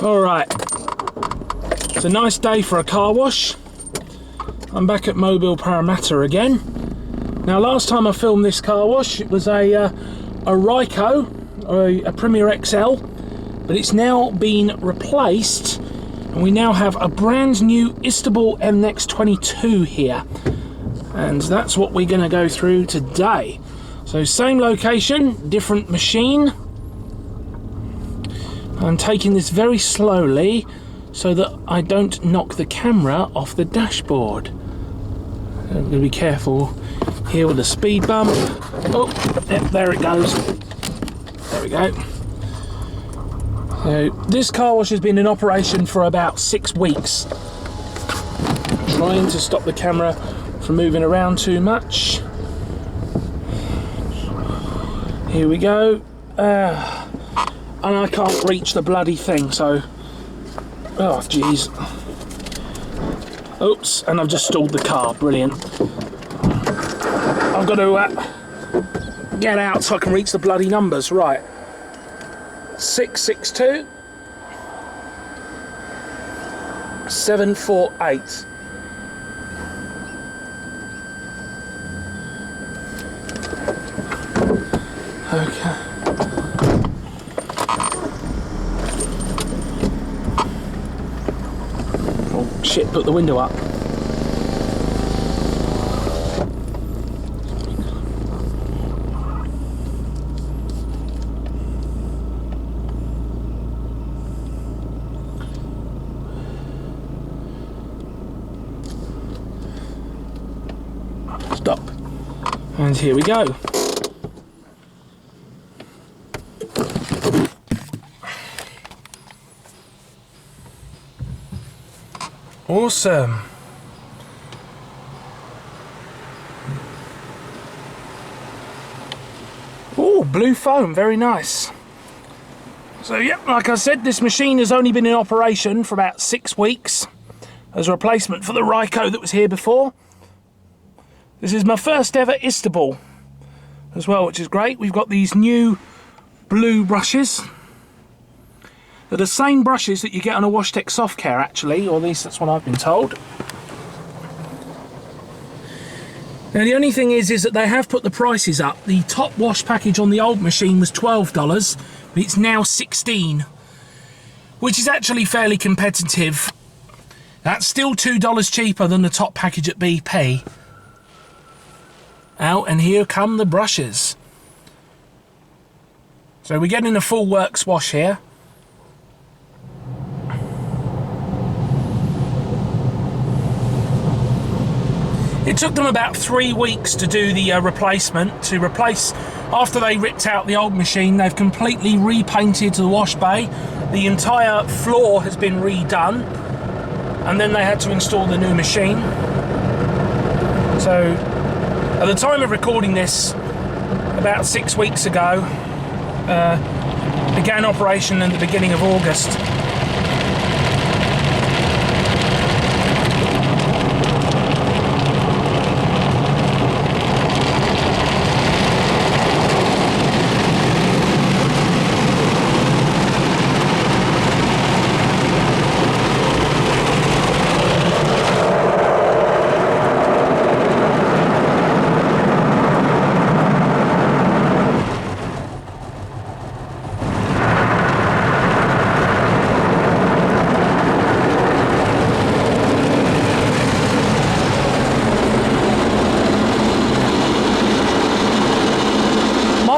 Alright, it's a nice day for a car wash. I'm back at Mobil Paremata again. Now last time I filmed this car wash, it was a Ryko, a Premier XL, but it's now been replaced and we now have a brand new Istobal MX22 here. And that's what we're going to go through today. So same location, different machine. I'm taking this very slowly so that I don't knock the camera off the dashboard. I'm going to be careful here with the speed bump. Oh, yep, there it goes. There we go. So this car wash has been in operation for about 6 weeks. Trying to stop the camera from moving around too much. Here we go. And I can't reach the bloody thing, so... Oh, jeez. Oops, and I've just stalled the car. Brilliant. I've got to get out so I can reach the bloody numbers. Right. 662 748. Okay. Oh shit, put the window up. Stop. And here we go. Awesome. Oh, blue foam, very nice. So yeah, like I said, this machine has only been in operation for about 6 weeks as a replacement for the Ryko that was here before. This is my first ever Istobal as well, which is great. We've got these new blue brushes. They're the same brushes that you get on a WashTec Soft Care, actually, or at least that's what I've been told. Now the only thing is that they have put the prices up. The top wash package on the old machine was $12, but it's now $16, which is actually fairly competitive. That's still $2 cheaper than the top package at BP. Out, and here come the brushes. So we're getting a full works wash here. It took them about 3 weeks to do the replacement, to replace, after they ripped out the old machine, they've completely repainted the wash bay. The entire floor has been redone, and then they had to install the new machine. So, at the time of recording this, about 6 weeks ago, began operation in the beginning of August.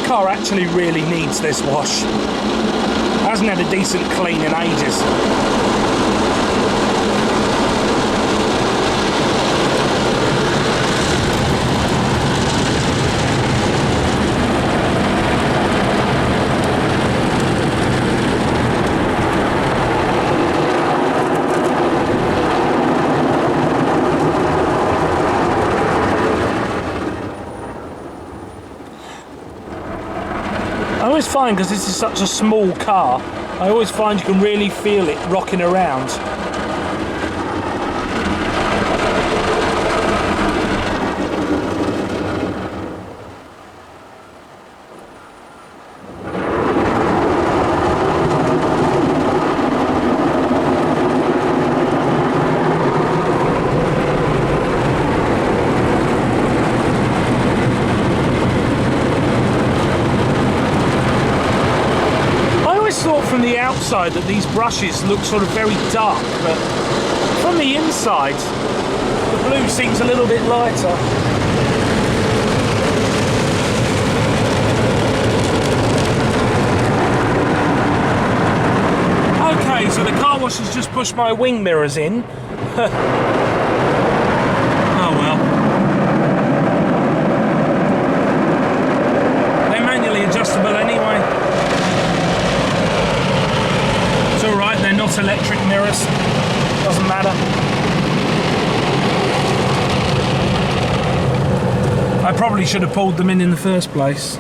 Car actually really needs this wash. Hasn't had a decent clean in ages. I always find, because this is such a small car, I always find you can really feel it rocking around. outside that these brushes look sort of very dark, but from the inside, the blue seems a little bit lighter. Okay, so the car wash has just pushed my wing mirrors in. Oh well. They're manually adjustable anyway. It's alright, they're not electric mirrors. Doesn't matter. I probably should have pulled them in the first place.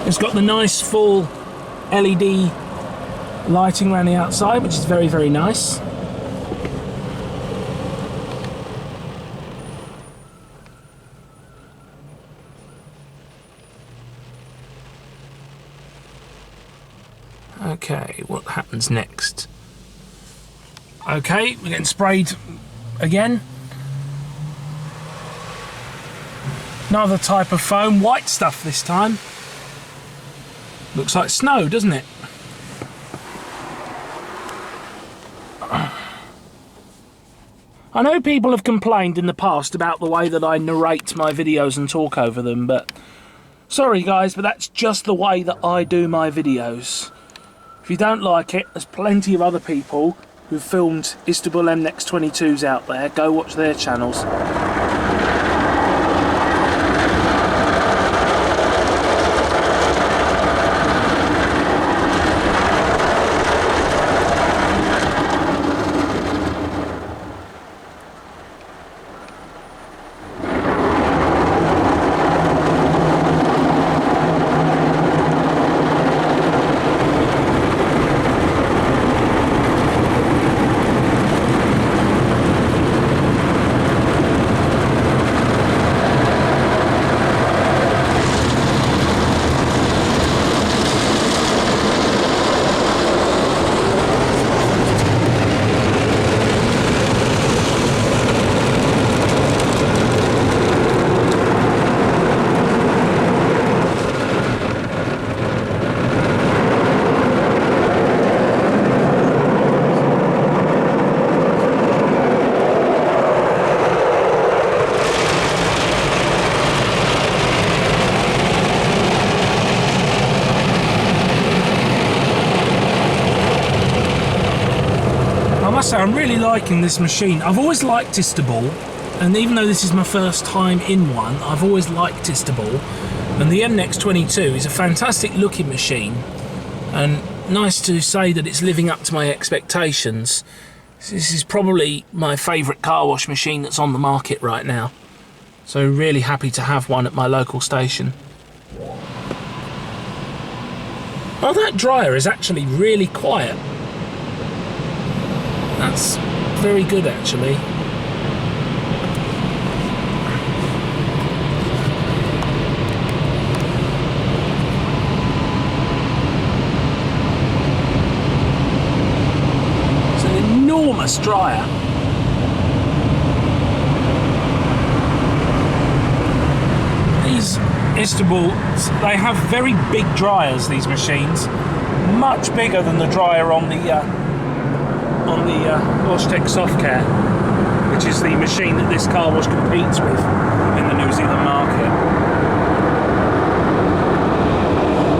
It's got the nice full LED lighting around the outside, which is very, very nice. Okay, what happens next? Okay, we're getting sprayed again. Another type of foam, white stuff this time. Looks like snow, doesn't it? I know people have complained in the past about the way that I narrate my videos and talk over them, but sorry guys, but that's just the way that I do my videos. If you don't like it, there's plenty of other people who've filmed Istobal MX-22s out there. Go watch their channels. I'm really liking this machine. I've always liked Istobal, and even though this is my first time in one, I've always liked Istobal. And the MX-22 is a fantastic looking machine, and nice to say that it's living up to my expectations. This is probably my favourite car wash machine that's on the market right now. So really happy to have one at my local station. Oh, that dryer is actually really quiet. That's very good, actually. It's an enormous dryer. These Istobals, they have very big dryers, these machines. Much bigger than the dryer on the Logitech Softcare, which is the machine that this car wash competes with in the New Zealand market.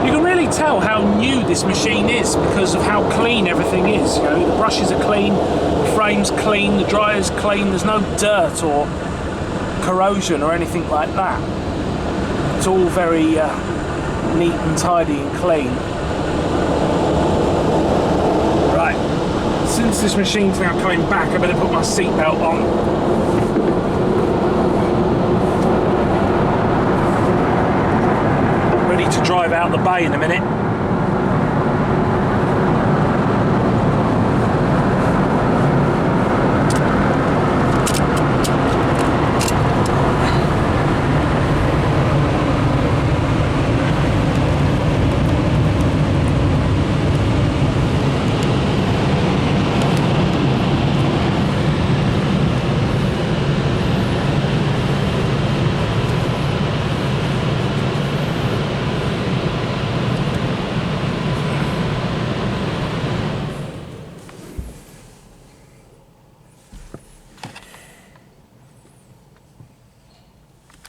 You can really tell how new this machine is because of how clean everything is. You know, the brushes are clean, the frame's clean, the dryer's clean, there's no dirt or corrosion or anything like that. It's all very neat and tidy and clean. Since this machine's now coming back, I better put my seatbelt on. Ready to drive out the bay in a minute.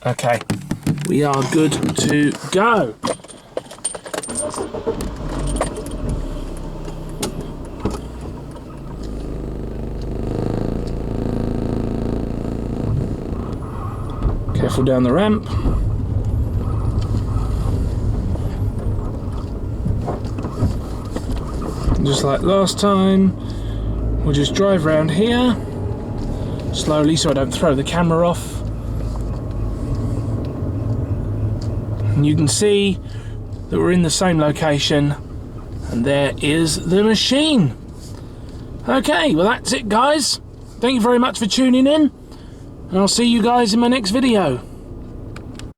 Okay, we are good to go. Careful down the ramp. Just like last time, we'll just drive around here slowly so I don't throw the camera off. And you can see that we're in the same location, and there is the machine. Okay, well that's it guys. Thank you very much for tuning in, and I'll see you guys in my next video.